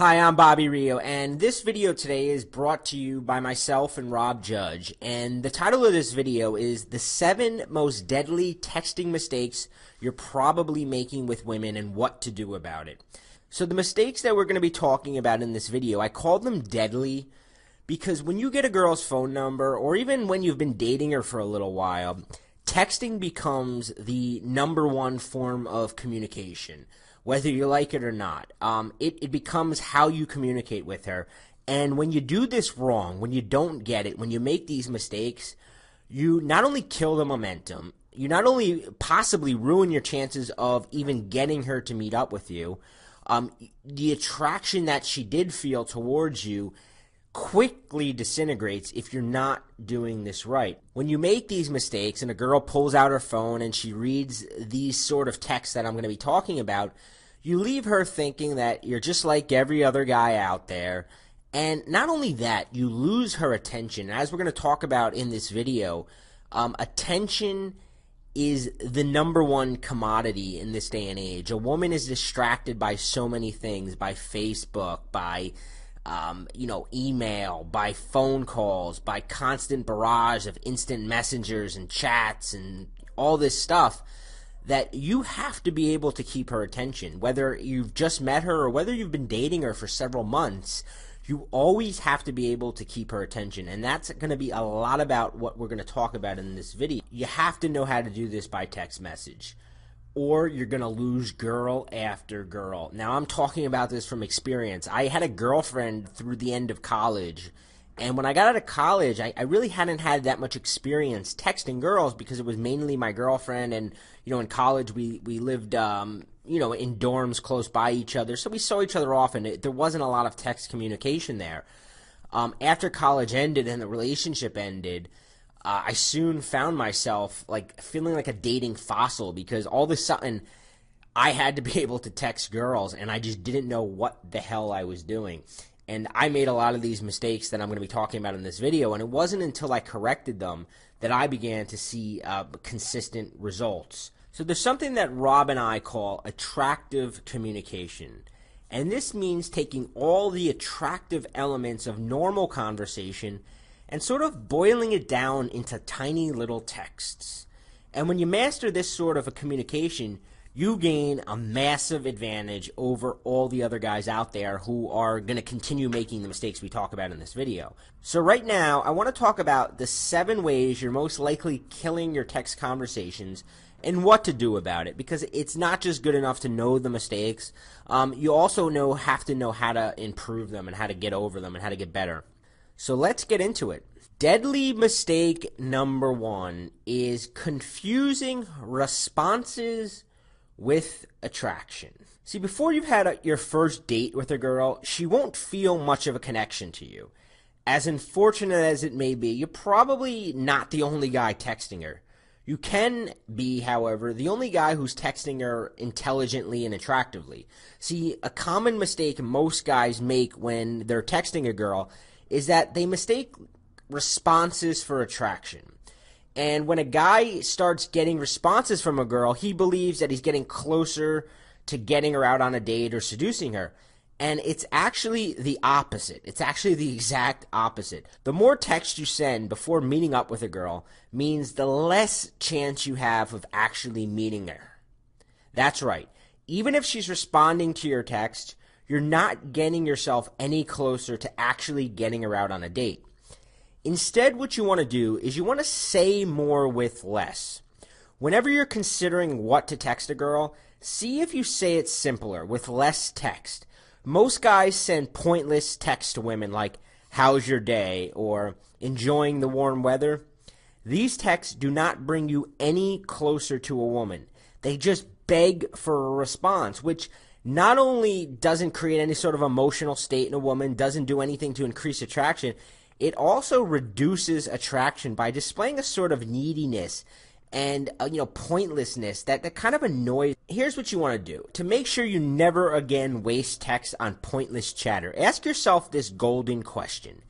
Hi, I'm Bobby Rio, and this video today is brought to you by myself and Rob Judge. And the title of this video is The 7 Most Deadly Texting Mistakes You're Probably Making with Women and What to Do About It. So the mistakes that we're going to be talking about in this video, I call them deadly because when you get a girl's phone number, or even when you've been dating her for a little while, texting becomes the #1 form of communication. Whether you like it or not. It becomes how you communicate with her. And when you do this wrong, when you don't get it, when you make these mistakes, you not only kill the momentum, you not only possibly ruin your chances of even getting her to meet up with you, the attraction that she did feel towards you quickly disintegrates if you're not doing this right. When you make these mistakes and a girl pulls out her phone and she reads these sort of texts that I'm going to be talking about, you leave her thinking that you're just like every other guy out there. And not only that, you lose her attention. As we're going to talk about in this video, attention is the #1 commodity in this day and age. A woman is distracted by so many things, by Facebook, by email, by phone calls, by constant barrage of instant messengers and chats and all this stuff, that you have to be able to keep her attention. Whether you've just met her or whether you've been dating her for several months, you always have to be able to keep her attention. And that's going to be a lot about what we're going to talk about in this video. You have to know how to do this by text message, or you're going to lose girl after girl. Now, I'm talking about this from experience. I had a girlfriend through the end of college, and when I got out of college, I really hadn't had that much experience texting girls because it was mainly my girlfriend, and, in college we lived, in dorms close by each other, so we saw each other often. There wasn't a lot of text communication there. After college ended and the relationship ended, I soon found myself feeling like a dating fossil because all of a sudden I had to be able to text girls and I just didn't know what the hell I was doing. And I made a lot of these mistakes that I'm going to be talking about in this video, and it wasn't until I corrected them that I began to see consistent results. So there's something that Rob and I call attractive communication. And this means taking all the attractive elements of normal conversation and sort of boiling it down into tiny little texts. And when you master this sort of a communication, you gain a massive advantage over all the other guys out there who are going to continue making the mistakes we talk about in this video. So right now, I want to talk about the 7 ways you're most likely killing your text conversations and what to do about it, because it's not just good enough to know the mistakes. You also have to know how to improve them and how to get over them and how to get better. So let's get into it. Deadly mistake #1 is confusing responses with attraction. See, before you've had your first date with a girl, she won't feel much of a connection to you. As unfortunate as it may be, you're probably not the only guy texting her. You can be, however, the only guy who's texting her intelligently and attractively. See, a common mistake most guys make when they're texting a girl is that they mistake responses for attraction. And when a guy starts getting responses from a girl, he believes that he's getting closer to getting her out on a date or seducing her. And it's actually the opposite. It's actually the exact opposite. The more text you send before meeting up with a girl means the less chance you have of actually meeting her. That's right. Even if she's responding to your text, you're not getting yourself any closer to actually getting her out on a date. Instead, what you want to do is you want to say more with less. Whenever you're considering what to text a girl, see if you say it simpler with less text. Most guys send pointless texts to women like, "How's your day?" or "Enjoying the warm weather?" These texts do not bring you any closer to a woman. They just beg for a response, which not only doesn't create any sort of emotional state in a woman, doesn't do anything to increase attraction, it also reduces attraction by displaying a sort of neediness and pointlessness that kind of annoys. Here's what you want to do. To make sure you never again waste text on pointless chatter, ask yourself this golden question.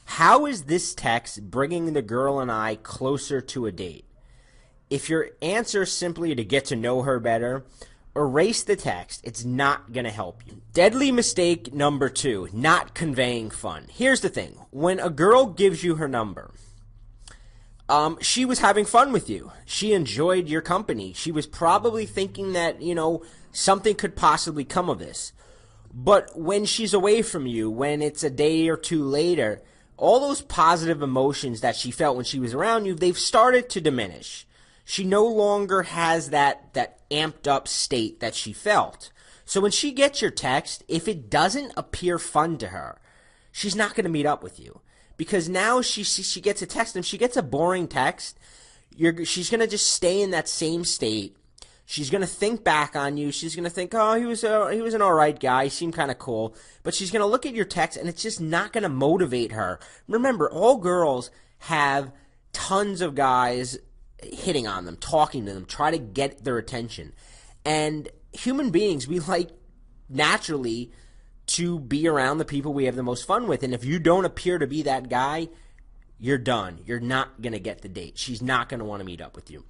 How is this text bringing the girl and I closer to a date? If your answer is simply to get to know her better, erase the text. It's not going to help you. Deadly mistake number 2, not conveying fun. Here's the thing. When a girl gives you her number, she was having fun with you. She enjoyed your company. She was probably thinking that, something could possibly come of this. But when she's away from you, when it's a day or two later, all those positive emotions that she felt when she was around you, they've started to diminish. She no longer has that amped up state that she felt. So when she gets your text, if it doesn't appear fun to her, she's not going to meet up with you. Because now she gets a text, and if she gets a boring text, she's going to just stay in that same state. She's going to think back on you. She's going to think, oh, he was an all right guy. He seemed kind of cool. But she's going to look at your text, and it's just not going to motivate her. Remember, all girls have tons of guys hitting on them, talking to them, try to get their attention. And human beings, we like naturally to be around the people we have the most fun with. And if you don't appear to be that guy, you're done. You're not going to get the date. She's not going to want to meet up with you.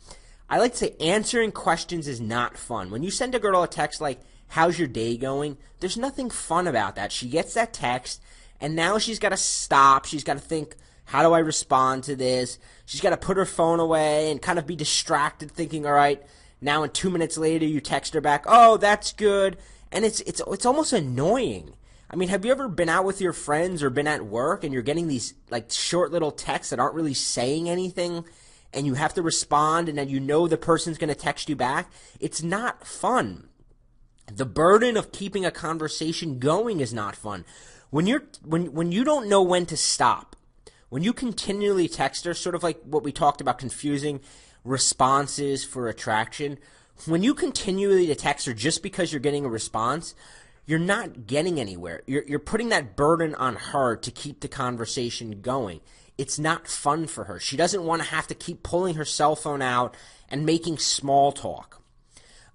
I like to say answering questions is not fun. When you send a girl a text like, how's your day going? There's nothing fun about that. She gets that text, and now she's got to stop. She's got to think, how do I respond to this? She's got to put her phone away and kind of be distracted thinking, all right, now in 2 minutes later you text her back, oh, that's good. And it's almost annoying. I mean, have you ever been out with your friends or been at work and you're getting these like short little texts that aren't really saying anything, and you have to respond, and then the person's going to text you back? It's not fun. The burden of keeping a conversation going is not fun. When you don't know when to stop, when you continually text her, sort of like what we talked about, confusing responses for attraction, when you continually text her just because you're getting a response, you're not getting anywhere. You're putting that burden on her to keep the conversation going. It's not fun for her. She doesn't want to have to keep pulling her cell phone out and making small talk.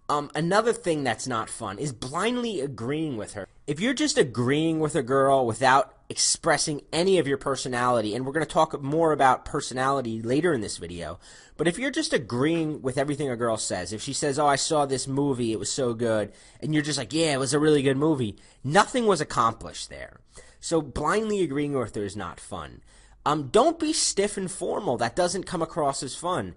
Another thing that's not fun is blindly agreeing with her. If you're just agreeing with a girl without expressing any of your personality, and we're going to talk more about personality later in this video, but if you're just agreeing with everything a girl says, if she says, oh, I saw this movie, it was so good, and you're just like, yeah, it was a really good movie, nothing was accomplished there. So blindly agreeing with her is not fun. Don't be stiff and formal. That doesn't come across as fun.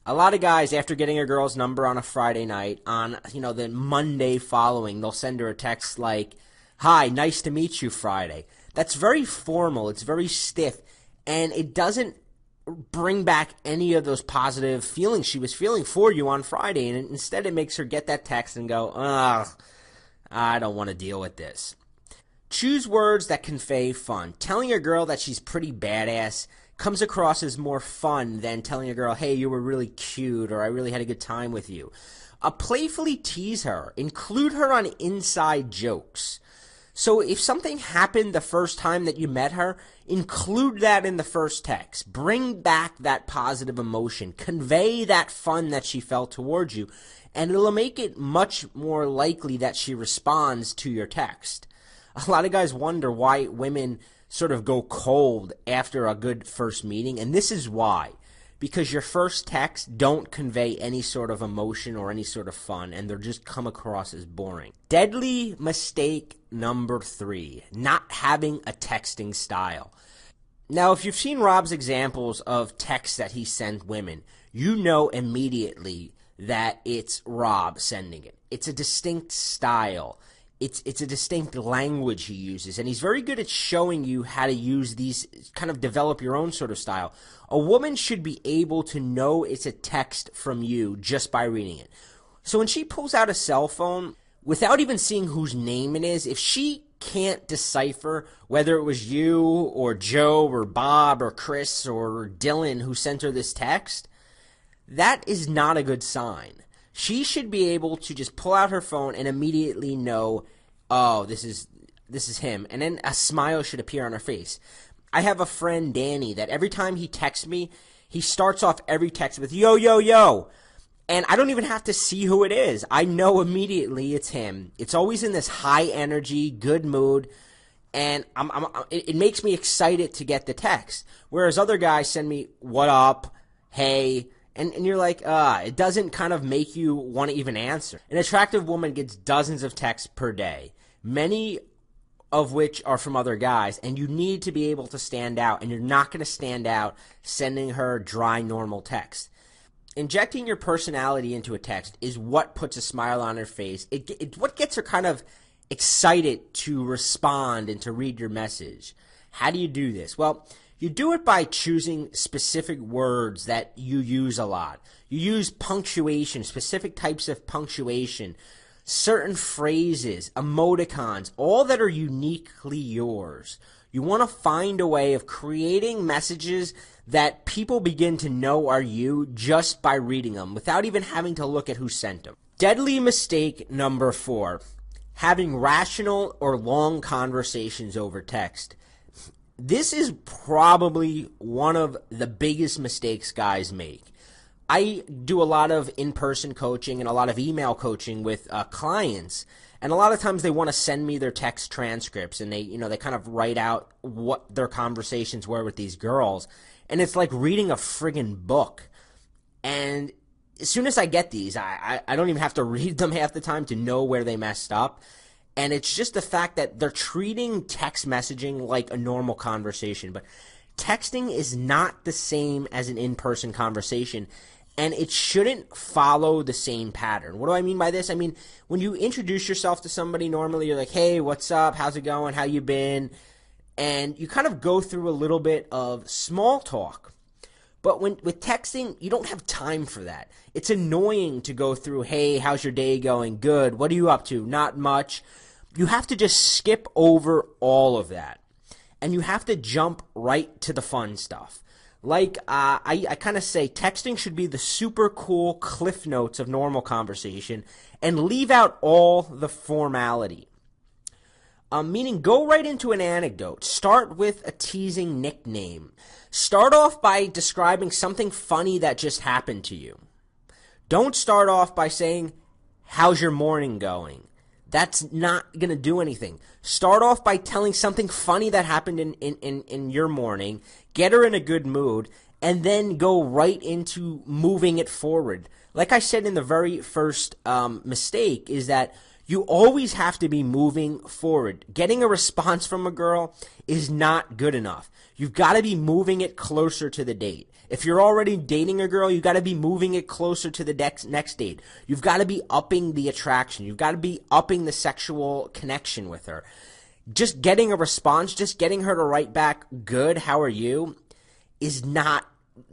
A lot of guys, after getting a girl's number on a Friday night, on the Monday following, they'll send her a text like, hi, nice to meet you Friday. That's very formal. It's very stiff, and it doesn't bring back any of those positive feelings she was feeling for you on Friday, and instead it makes her get that text and go, ugh, I don't want to deal with this. Choose words that convey fun. Telling a girl that she's pretty badass comes across as more fun than telling a girl, hey, you were really cute, or I really had a good time with you. Playfully tease her. Include her on inside jokes. So if something happened the first time that you met her, include that in the first text. Bring back that positive emotion. Convey that fun that she felt towards you, and it'll make it much more likely that she responds to your text. A lot of guys wonder why women sort of go cold after a good first meeting, and this is why. Because your first texts don't convey any sort of emotion or any sort of fun, and they're just come across as boring. Deadly mistake number 3, not having a texting style. Now, if you've seen Rob's examples of texts that he sent women, you know immediately that it's Rob sending it. It's a distinct style. It's a distinct language he uses, and he's very good at showing you how to use these, kind of develop your own sort of style. A woman should be able to know it's a text from you just by reading it. So when she pulls out a cell phone, without even seeing whose name it is, if she can't decipher whether it was you or Joe or Bob or Chris or Dylan who sent her this text, that is not a good sign. She should be able to just pull out her phone and immediately know, oh, this is him. And then a smile should appear on her face. I have a friend, Danny, that every time he texts me, he starts off every text with, yo, yo, yo. And I don't even have to see who it is. I know immediately it's him. It's always in this high energy, good mood. And it makes me excited to get the text. Whereas other guys send me, what up, hey, And you're like, it doesn't kind of make you want to even answer. An attractive woman gets dozens of texts per day, many of which are from other guys, and you need to be able to stand out, and you're not going to stand out sending her dry, normal text. Injecting your personality into a text is what puts a smile on her face. It's what gets her kind of excited to respond and to read your message. How do you do this? Well, you do it by choosing specific words that you use a lot. You use punctuation, specific types of punctuation, certain phrases, emoticons, all that are uniquely yours. You want to find a way of creating messages that people begin to know are you just by reading them without even having to look at who sent them. Deadly mistake number 4, having rational or long conversations over text. This is probably one of the biggest mistakes guys make. I do a lot of in-person coaching and a lot of email coaching with clients, and a lot of times they want to send me their text transcripts, and they kind of write out what their conversations were with these girls, and it's like reading a friggin' book. And as soon as I get these, I don't even have to read them half the time to know where they messed up. And it's just the fact that they're treating text messaging like a normal conversation. But texting is not the same as an in-person conversation, and it shouldn't follow the same pattern. What do I mean by this? I mean, when you introduce yourself to somebody, normally you're like, hey, what's up? How's it going? How you been? And you kind of go through a little bit of small talk. But with texting, you don't have time for that. It's annoying to go through, hey, how's your day going? Good. What are you up to? Not much. You have to just skip over all of that. And you have to jump right to the fun stuff. Like I kind of say, texting should be the super cool cliff notes of normal conversation and leave out all the formality. Meaning go right into an anecdote. Start with a teasing nickname. Start off by describing something funny that just happened to you. Don't start off by saying, how's your morning going? That's not going to do anything. Start off by telling something funny that happened in your morning. Get her in a good mood, and then go right into moving it forward. Like I said in the very first mistake is that you always have to be moving forward. Getting a response from a girl is not good enough. You've got to be moving it closer to the date. If you're already dating a girl, you've got to be moving it closer to the next date. You've got to be upping the attraction. You've got to be upping the sexual connection with her. Just getting a response, just getting her to write back, good, how are you, is not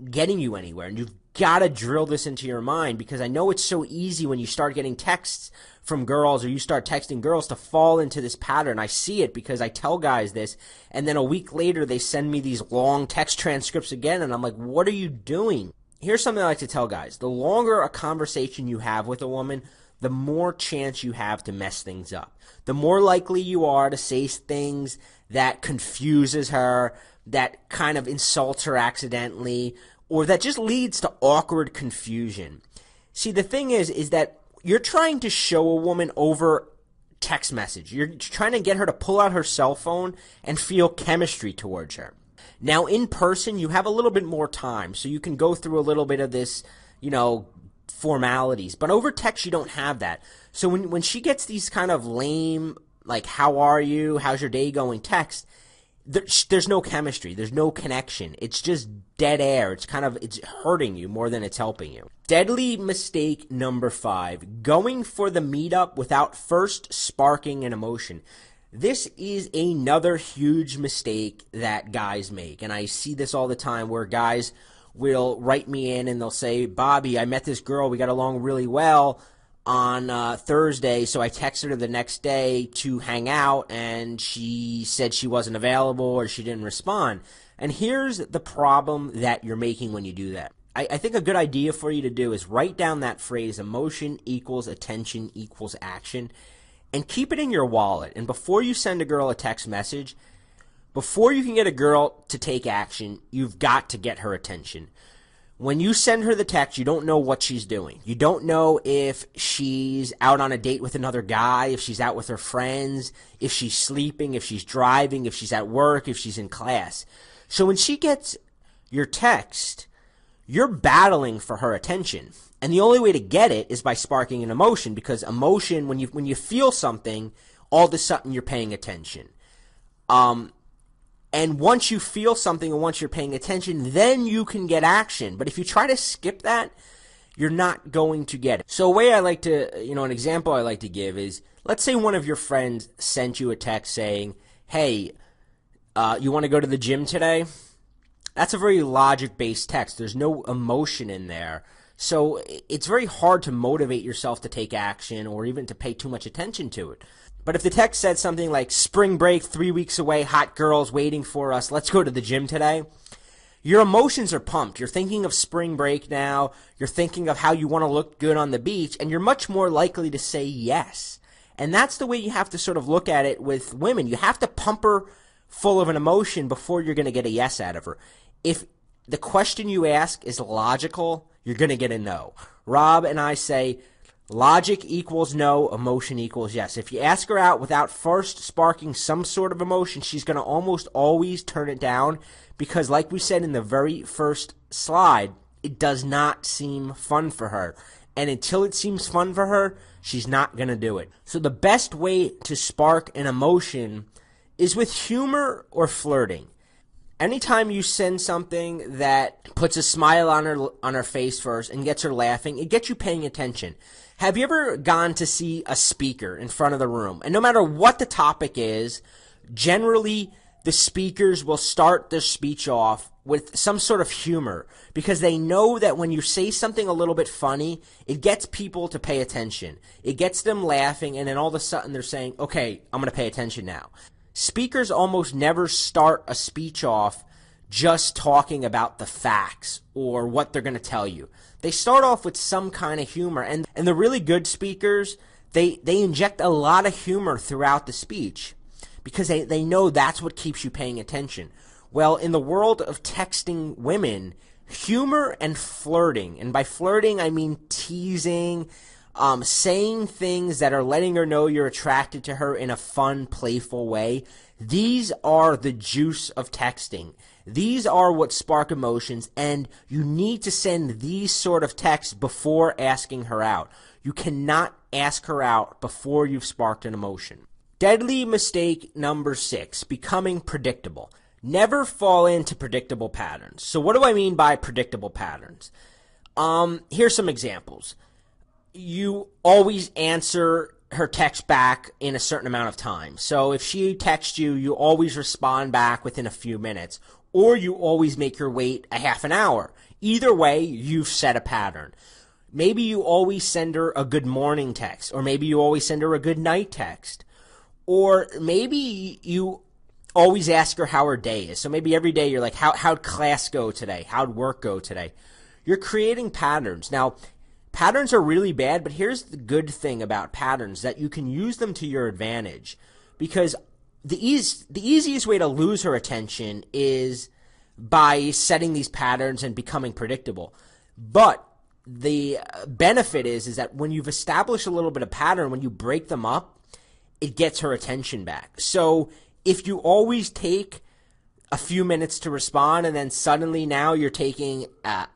getting you anywhere. And you've got to drill this into your mind, because I know it's so easy when you start getting texts from girls or you start texting girls to fall into this pattern. I see it because I tell guys this, and then a week later they send me these long text transcripts again, and I'm like, what are you doing? Here's something I like to tell guys. The longer a conversation you have with a woman, the more chance you have to mess things up. The more likely you are to say things that confuses her, that kind of insults her accidentally, or that just leads to awkward confusion. See, the thing is that you're trying to show a woman over text message. You're trying to get her to pull out her cell phone and feel chemistry towards her. Now, in person, you have a little bit more time, so you can go through a little bit of this, formalities. But over text, you don't have that. So when she gets these kind of lame, like, how are you, how's your day going text, there's no chemistry. There's no connection. It's just dead air. It's hurting you more than it's helping you. Deadly mistake number 5, going for the meetup without first sparking an emotion. This is another huge mistake that guys make, and I see this all the time where guys will write me in and they'll say, Bobby, I met this girl, we got along really well on Thursday, so I texted her the next day to hang out, and she said she wasn't available or she didn't respond. And here's the problem that you're making when you do that. I think a good idea for you to do is write down that phrase, emotion equals attention equals action, and keep it in your wallet. And before you send a girl a text message, before you can get a girl to take action, you've got to get her attention. When you send her the text, you don't know what she's doing. You don't know if she's out on a date with another guy, if she's out with her friends, if she's sleeping, if she's driving, if she's at work, if she's in class. So when she gets your text, you're battling for her attention. And the only way to get it is by sparking an emotion, because emotion, when you feel something, all of a sudden you're paying attention. And once you feel something and once you're paying attention, then you can get action. But if you try to skip that, you're not going to get it. So a way I like to, an example I like to give is, let's say one of your friends sent you a text saying, hey, you want to go to the gym today? That's a very logic-based text. There's no emotion in there. So it's very hard to motivate yourself to take action or even to pay too much attention to it. But if the text said something like, spring break, 3 weeks away, hot girls waiting for us, let's go to the gym today, your emotions are pumped. You're thinking of spring break now. You're thinking of how you want to look good on the beach, and you're much more likely to say yes. And that's the way you have to sort of look at it with women. You have to pump her full of an emotion before you're going to get a yes out of her. If the question you ask is logical, you're going to get a no. Rob and I say, logic equals no, emotion equals yes. If you ask her out without first sparking some sort of emotion, she's going to almost always turn it down because, like we said in the very first slide, it does not seem fun for her. And until it seems fun for her, she's not going to do it. So the best way to spark an emotion is with humor or flirting. Anytime you send something that puts a smile on her face first and gets her laughing, it gets you paying attention. Have you ever gone to see a speaker in front of the room? And no matter what the topic is, generally the speakers will start their speech off with some sort of humor because they know that when you say something a little bit funny, it gets people to pay attention. It gets them laughing, and then all of a sudden they're saying, okay, I'm going to pay attention now. Speakers almost never start a speech off just talking about the facts or what they're going to tell you. They start off with some kind of humor, and the really good speakers, they inject a lot of humor throughout the speech because they know that's what keeps you paying attention. Well, in the world of texting women, humor and flirting, and by flirting I mean teasing, saying things that are letting her know you're attracted to her in a fun, playful way. These are the juice of texting. These are what spark emotions, and you need to send these sort of texts before asking her out. You cannot ask her out before you've sparked an emotion. Deadly mistake number 6, becoming predictable. Never fall into predictable patterns. So what do I mean by predictable patterns? Here's some examples. You always answer her text back in a certain amount of time. So if she texts you, you always respond back within a few minutes, or you always make her wait a half an hour. Either way, you've set a pattern. Maybe you always send her a good morning text, or maybe you always send her a good night text, or maybe you always ask her how her day is. So maybe every day you're like, how'd class go today? How'd work go today? You're creating patterns. Now, patterns are really bad, but here's the good thing about patterns, that you can use them to your advantage. Because the easiest way to lose her attention is by setting these patterns and becoming predictable. But the benefit is that when you've established a little bit of pattern, when you break them up, it gets her attention back. So if you always take a few minutes to respond and then suddenly now you're taking,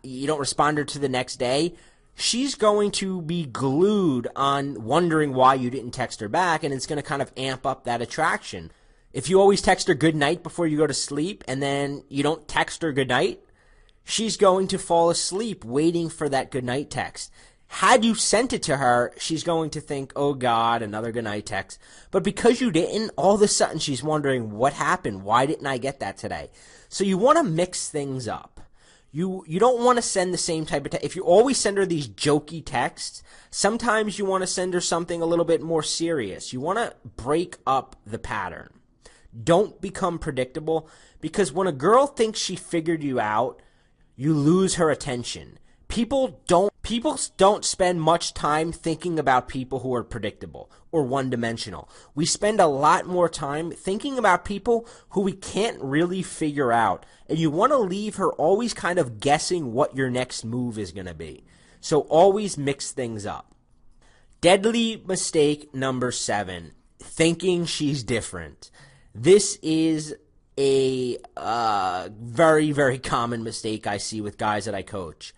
you don't respond her to the next day, she's going to be glued on wondering why you didn't text her back, and it's going to kind of amp up that attraction. If you always text her good night before you go to sleep and then you don't text her good night, she's going to fall asleep waiting for that good night text. Had you sent it to her, she's going to think, oh God, another good night text. But because you didn't, all of a sudden she's wondering, what happened? Why didn't I get that today? So you want to mix things up. You don't want to send the same type of text. If you always send her these jokey texts, sometimes you want to send her something a little bit more serious. You want to break up the pattern. Don't become predictable, because when a girl thinks she figured you out, you lose her attention. People don't spend much time thinking about people who are predictable or one-dimensional. We spend a lot more time thinking about people who we can't really figure out. And you want to leave her always kind of guessing what your next move is going to be. So always mix things up. Deadly mistake number 7, thinking she's different. This is a very, very common mistake I see with guys that I coach.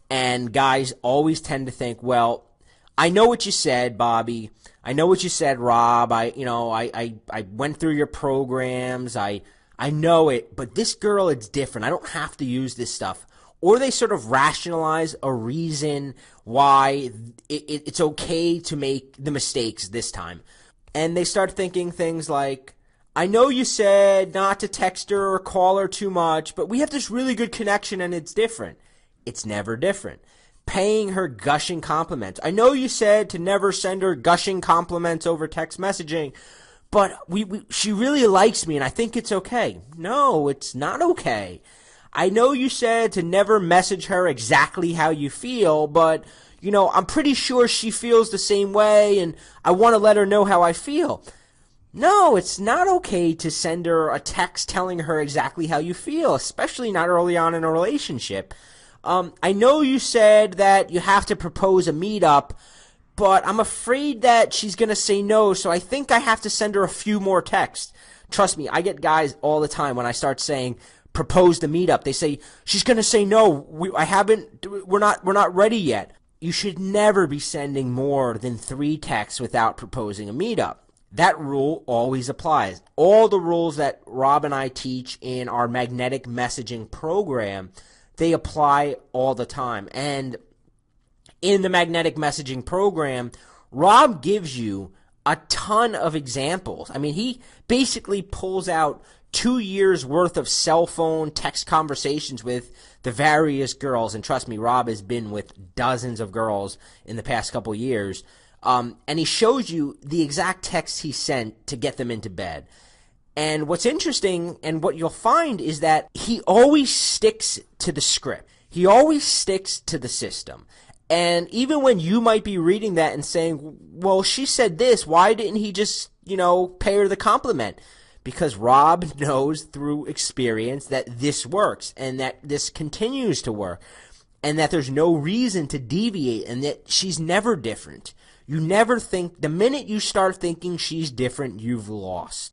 And guys always tend to think, well, I know what you said, Bobby. I know what you said, Rob. I went through your programs. I know it, but this girl, it's different. I don't have to use this stuff. Or they sort of rationalize a reason why it's okay to make the mistakes this time. And they start thinking things like, I know you said not to text her or call her too much, but we have this really good connection and it's different. It's never different. Paying her gushing compliments. I know you said to never send her gushing compliments over text messaging, but she really likes me and I think it's okay. No, it's not okay. I know you said to never message her exactly how you feel, but, I'm pretty sure she feels the same way and I want to let her know how I feel. No, it's not okay to send her a text telling her exactly how you feel, especially not early on in a relationship. I know you said that you have to propose a meetup, but I'm afraid that she's going to say no, so I think I have to send her a few more texts. Trust me, I get guys all the time when I start saying, propose the meetup. They say, she's going to say no, we're not ready yet. You should never be sending more than 3 texts without proposing a meetup. That rule always applies. All the rules that Rob and I teach in our magnetic messaging program, they apply all the time. And in the magnetic messaging program, Rob gives you a ton of examples. I mean, he basically pulls out 2 years worth of cell phone text conversations with the various girls. And trust me, Rob has been with dozens of girls in the past couple years. And he shows you the exact texts he sent to get them into bed. And what's interesting and what you'll find is that he always sticks to the script. He always sticks to the system. And even when you might be reading that and saying, well, she said this, why didn't he just, pay her the compliment? Because Rob knows through experience that this works and that this continues to work and that there's no reason to deviate and that she's never different. You never think, the minute you start thinking she's different, you've lost.